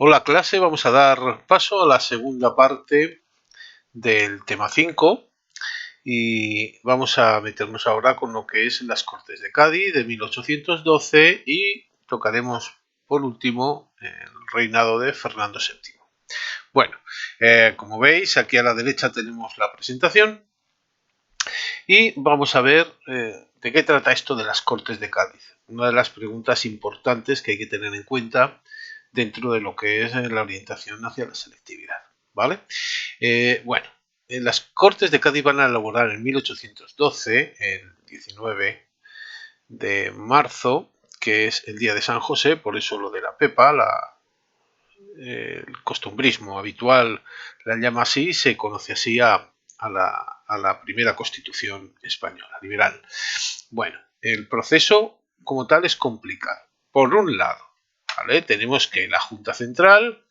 Hola clase, vamos a dar paso a la segunda parte del tema 5 y vamos a meternos ahora con lo que es las Cortes de Cádiz de 1812 y tocaremos por último el reinado de Fernando VII. Bueno, como veis aquí a la derecha tenemos la presentación y vamos a ver de qué trata esto de las Cortes de Cádiz. Una de las preguntas importantes que hay que tener en cuenta dentro de lo que es la orientación hacia la selectividad, ¿vale? Bueno, las Cortes de Cádiz van a elaborar en 1812, el 19 de marzo, que es el día de San José, por eso lo de la Pepa, el costumbrismo habitual la llama así, se conoce así a la primera Constitución española, liberal. Bueno, el proceso como tal es complicado. Por un lado, ¿vale? Tenemos que la Junta Central,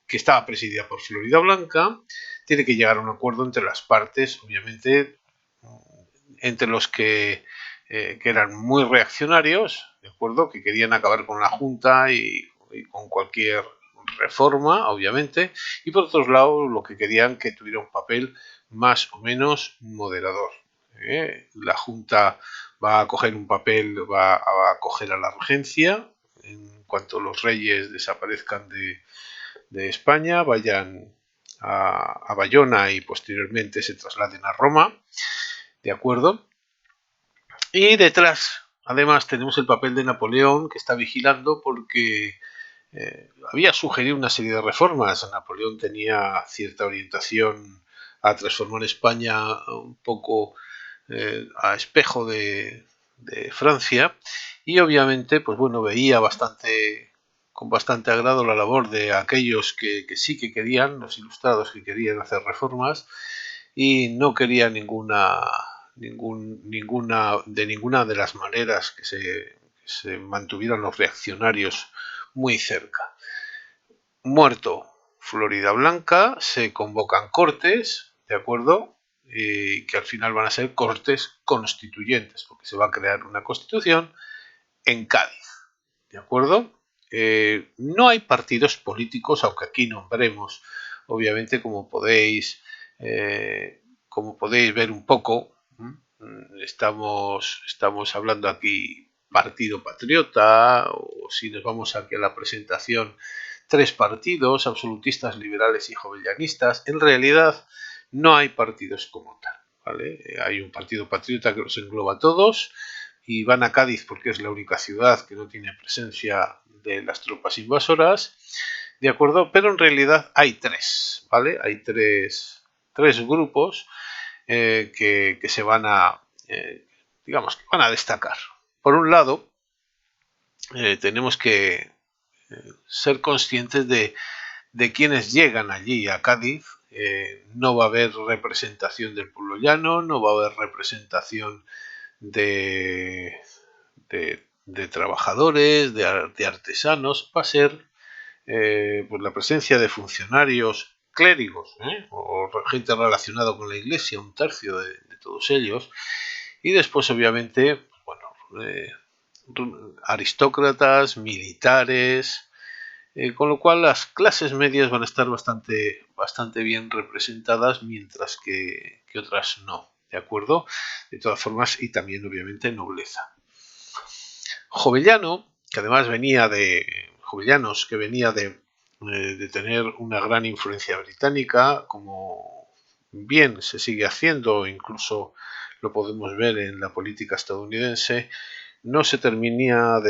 que estaba presidida por Floridablanca, tiene que llegar a un acuerdo entre las partes, obviamente, entre los que eran muy reaccionarios, ¿de acuerdo? Que querían acabar con la Junta y con cualquier reforma, obviamente, y por otro lado, lo que querían que tuviera un papel más o menos moderador. La Junta va a coger un papel, va a coger a la regencia en cuanto los reyes desaparezcan de España, vayan a Bayona y posteriormente se trasladen a Roma, ¿de acuerdo? Y detrás, además, tenemos el papel de Napoleón, que está vigilando porque había sugerido una serie de reformas. Napoleón tenía cierta orientación a transformar España un poco a espejo de Francia y obviamente, pues bueno, veía con bastante agrado la labor de aquellos que sí que querían, los ilustrados que querían hacer reformas y no quería ninguna de las maneras se mantuvieran los reaccionarios muy cerca. Muerto Floridablanca, se convocan cortes, ¿de acuerdo? Que al final van a ser cortes constituyentes, porque se va a crear una constitución en Cádiz, ¿de acuerdo? No hay partidos políticos, aunque aquí nombremos, obviamente, como podéis ver un poco, estamos hablando aquí Partido Patriota, o si nos vamos aquí a la presentación, tres partidos, absolutistas, liberales y jovellanistas. En realidad no hay partidos como tal, ¿vale? Hay un Partido Patriota que los engloba a todos, y van a Cádiz porque es la única ciudad que no tiene presencia de las tropas invasoras, ¿de acuerdo? Pero en realidad hay tres, ¿vale? Hay tres grupos que se van digamos, que van a destacar. Por un lado, tenemos que ser conscientes de quienes llegan allí a Cádiz. No va a haber representación del pueblo llano, no va a haber representación de, de trabajadores, de artesanos, va a ser pues la presencia de funcionarios clérigos o gente relacionada con la iglesia, un tercio de todos ellos, y después obviamente, bueno, aristócratas, militares, con lo cual las clases medias van a estar bastante bien representadas, mientras que otras no, ¿de acuerdo? De todas formas, y también obviamente nobleza. Jovellano, que además Jovellanos, que venía de tener una gran influencia británica, como bien se sigue haciendo, incluso lo podemos ver en la política estadounidense, no se termina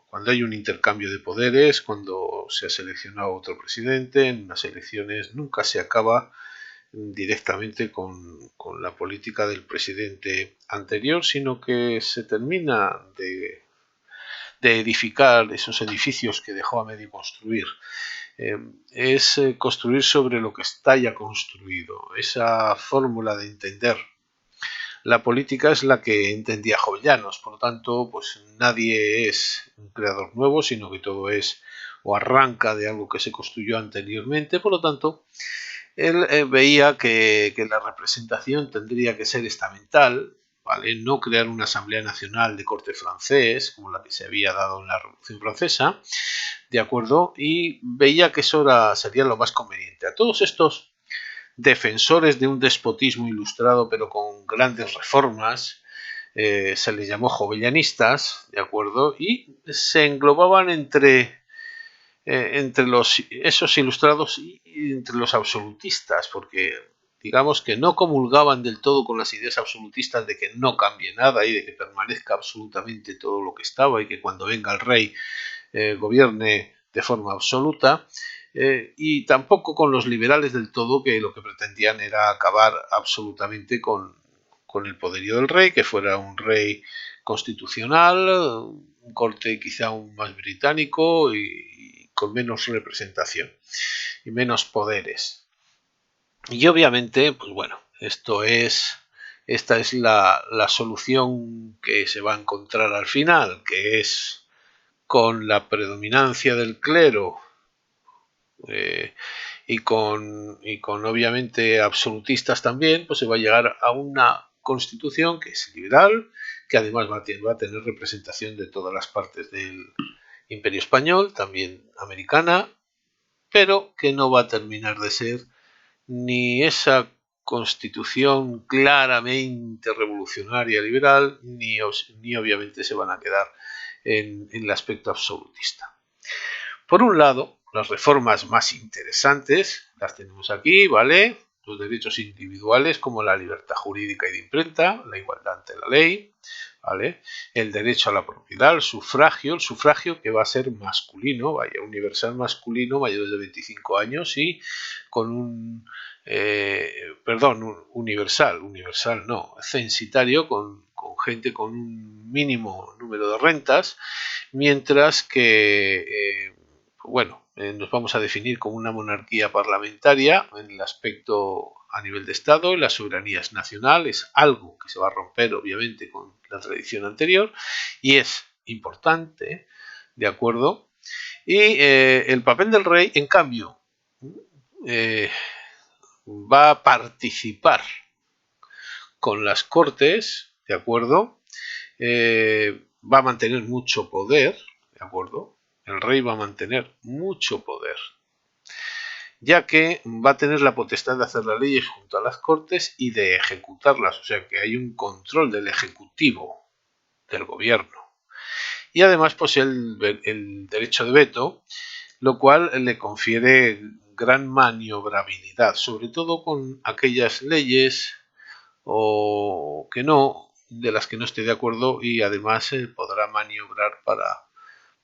cuando hay un intercambio de poderes, cuando se ha seleccionado otro presidente, en las elecciones nunca se acaba directamente con la política del presidente anterior, sino que se termina de edificar esos edificios que dejó a medio construir. Es construir sobre lo que está ya construido. Esa fórmula de entender la política es la que entendía Jovellanos. Por lo tanto, pues nadie es un creador nuevo, sino que todo es o arranca de algo que se construyó anteriormente. Por lo tanto, él veía que la representación tendría que ser estamental, ¿vale? No crear una Asamblea Nacional de corte francés, como la que se había dado en la Revolución Francesa, ¿de acuerdo? Y veía que eso sería lo más conveniente. A todos estos defensores de un despotismo ilustrado, pero con grandes reformas, se les llamó jovellanistas, ¿de acuerdo? Y se englobaban entre esos ilustrados y entre los absolutistas, porque digamos que no comulgaban del todo con las ideas absolutistas de que no cambie nada y de que permanezca absolutamente todo lo que estaba y que cuando venga el rey gobierne de forma absoluta, y tampoco con los liberales del todo, que lo que pretendían era acabar absolutamente con el poderío del rey, que fuera un rey constitucional, un corte quizá aún más británico y con menos representación y menos poderes. Y obviamente, pues bueno, esta es la solución que se va a encontrar al final, que es con la predominancia del clero eh, y con obviamente absolutistas también, pues se va a llegar a una constitución que es liberal, que además va a tener representación de todas las partes del Imperio Español, también americana, pero que no va a terminar de ser ni esa constitución claramente revolucionaria liberal, ni obviamente se van a quedar en el aspecto absolutista. Por un lado, las reformas más interesantes las tenemos aquí, ¿vale? Los derechos individuales como la libertad jurídica y de imprenta, la igualdad ante la ley, ¿vale? El derecho a la propiedad, el sufragio que va a ser masculino, vaya, universal masculino, mayores de 25 años y con universal no, censitario con gente con un mínimo número de rentas, mientras que nos vamos a definir como una monarquía parlamentaria en el aspecto a nivel de Estado. La soberanía es nacional, es algo que se va a romper obviamente con la tradición anterior y es importante, ¿de acuerdo? Y el papel del rey, en cambio, va a participar con las cortes, ¿de acuerdo? Va a mantener mucho poder, ¿de acuerdo? El rey va a mantener mucho poder, ya que va a tener la potestad de hacer las leyes junto a las cortes y de ejecutarlas, o sea que hay un control del ejecutivo, del gobierno. Y además posee el derecho de veto, lo cual le confiere gran maniobrabilidad, sobre todo con aquellas leyes o que no, de las que no esté de acuerdo, y además podrá maniobrar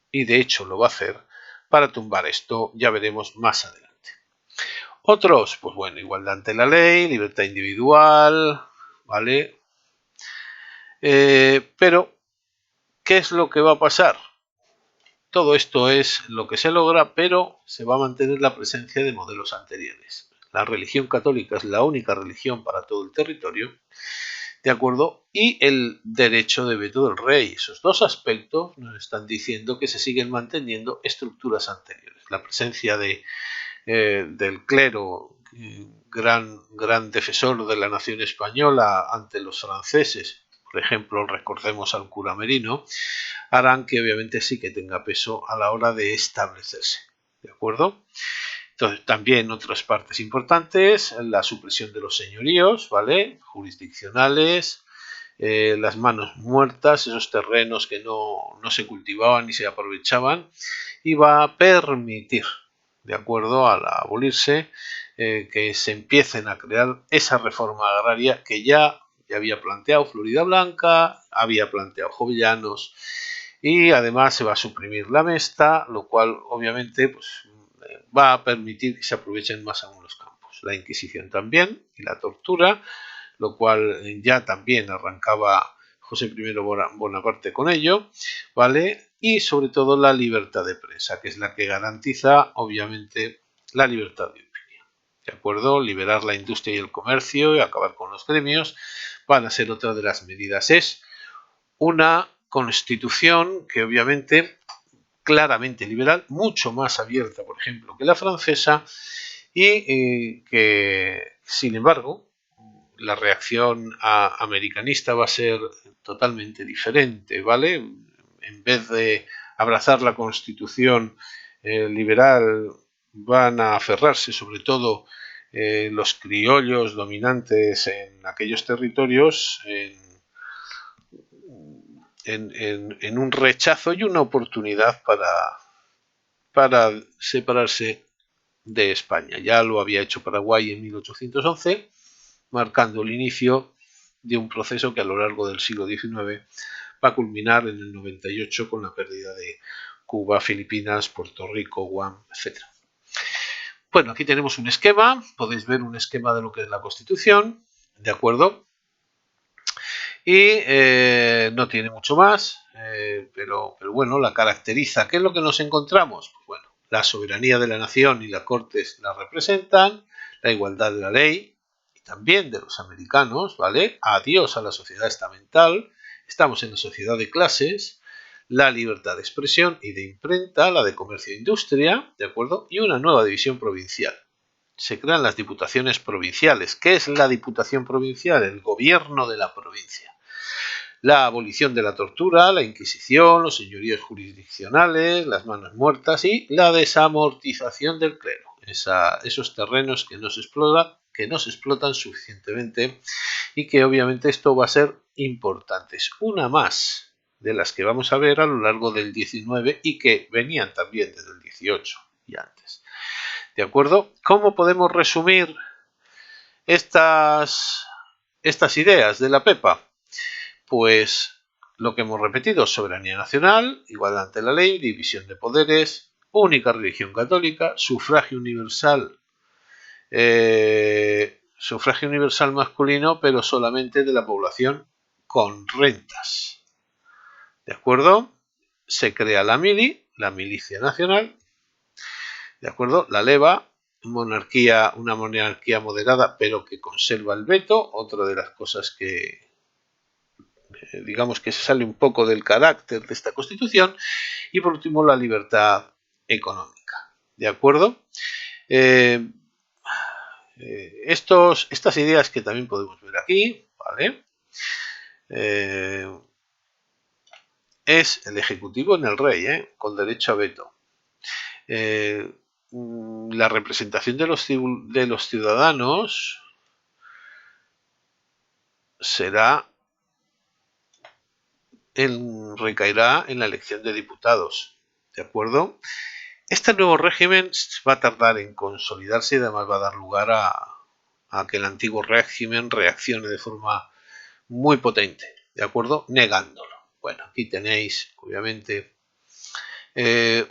y de hecho lo va a hacer, para tumbar esto, ya veremos más adelante. Otros, pues bueno, igualdad ante la ley, libertad individual, ¿vale? Pero, ¿qué es lo que va a pasar? Todo esto es lo que se logra, pero se va a mantener la presencia de modelos anteriores. La religión católica es la única religión para todo el territorio, ¿de acuerdo? Y el derecho de veto del rey. Esos dos aspectos nos están diciendo que se siguen manteniendo estructuras anteriores. La presencia del clero, gran defensor de la nación española ante los franceses, por ejemplo, recordemos al cura Merino, harán que obviamente sí que tenga peso a la hora de establecerse, ¿de acuerdo? Entonces, también otras partes importantes, la supresión de los señoríos, ¿vale? Jurisdiccionales, las manos muertas, esos terrenos que no se cultivaban ni se aprovechaban, y va a permitir, de acuerdo al abolirse, que se empiecen a crear esa reforma agraria que ya había planteado Florida Blanca, había planteado Jovellanos, y además se va a suprimir la mesta, lo cual obviamente pues, va a permitir que se aprovechen más aún los campos. La Inquisición también y la tortura, lo cual ya también arrancaba José I Bonaparte con ello, ¿vale? Y sobre todo la libertad de prensa, que es la que garantiza obviamente la libertad de opinión, ¿de acuerdo? Liberar la industria y el comercio y acabar con los gremios van a ser otra de las medidas. Es una constitución que obviamente claramente liberal, mucho más abierta, por ejemplo, que la francesa, y que, sin embargo, la reacción americanista va a ser totalmente diferente, ¿vale? En vez de abrazar la Constitución liberal, van a aferrarse sobre todo los criollos dominantes en aquellos territorios en un rechazo y una oportunidad para separarse de España. Ya lo había hecho Paraguay en 1811, marcando el inicio de un proceso que a lo largo del siglo XIX va a culminar en el 98 con la pérdida de Cuba, Filipinas, Puerto Rico, Guam, etc. Bueno, aquí tenemos un esquema, podéis ver un esquema de lo que es la Constitución, ¿de acuerdo? Y no tiene mucho más, pero bueno, la caracteriza. ¿Qué es lo que nos encontramos? Pues bueno, la soberanía de la nación y las Cortes la representan, la igualdad de la ley y también de los americanos, ¿vale? Adiós a la sociedad estamental, estamos en la sociedad de clases, la libertad de expresión y de imprenta, la de comercio e industria, ¿de acuerdo? Y una nueva división provincial. Se crean las diputaciones provinciales. ¿Qué es la diputación provincial? El gobierno de la provincia. La abolición de la tortura, la Inquisición, los señoríos jurisdiccionales, las manos muertas y la desamortización del clero. Esos terrenos que no se explotan suficientemente y que obviamente esto va a ser importante. Es una más de las que vamos a ver a lo largo del 19 y que venían también desde el 18 y antes. ¿De acuerdo? ¿Cómo podemos resumir estas ideas de la Pepa? Pues lo que hemos repetido: soberanía nacional, igualdad ante la ley, división de poderes, única religión católica, sufragio universal masculino, pero solamente de la población con rentas. ¿De acuerdo? Se crea la Milicia Nacional. ¿De acuerdo? La leva, una monarquía moderada, pero que conserva el veto, otra de las cosas que digamos que se sale un poco del carácter de esta Constitución. Y por último, la libertad económica. ¿De acuerdo? Estas ideas que también podemos ver aquí, ¿vale? Es el Ejecutivo en el Rey, con derecho a veto. La representación de los ciudadanos recaerá en la elección de diputados, ¿de acuerdo? Este nuevo régimen va a tardar en consolidarse y además va a dar lugar a que el antiguo régimen reaccione de forma muy potente, ¿de acuerdo? Negándolo. Bueno, aquí tenéis, obviamente,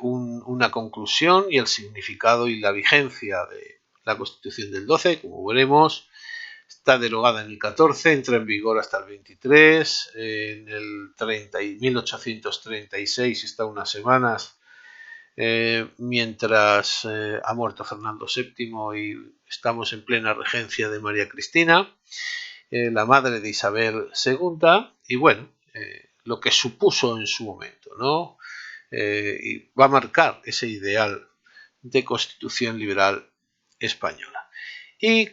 una conclusión y el significado y la vigencia de la Constitución del 12, como veremos. Está derogada en el 14, entra en vigor hasta el 23, en el 1836 está unas semanas, mientras ha muerto Fernando VII y estamos en plena regencia de María Cristina, la madre de Isabel II, y bueno, lo que supuso en su momento, ¿no? Y va a marcar ese ideal de constitución liberal española. Y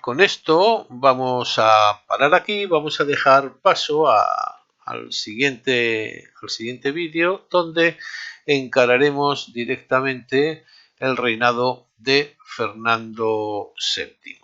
con esto vamos a parar aquí, vamos a dejar paso al siguiente vídeo, donde encararemos directamente el reinado de Fernando VII.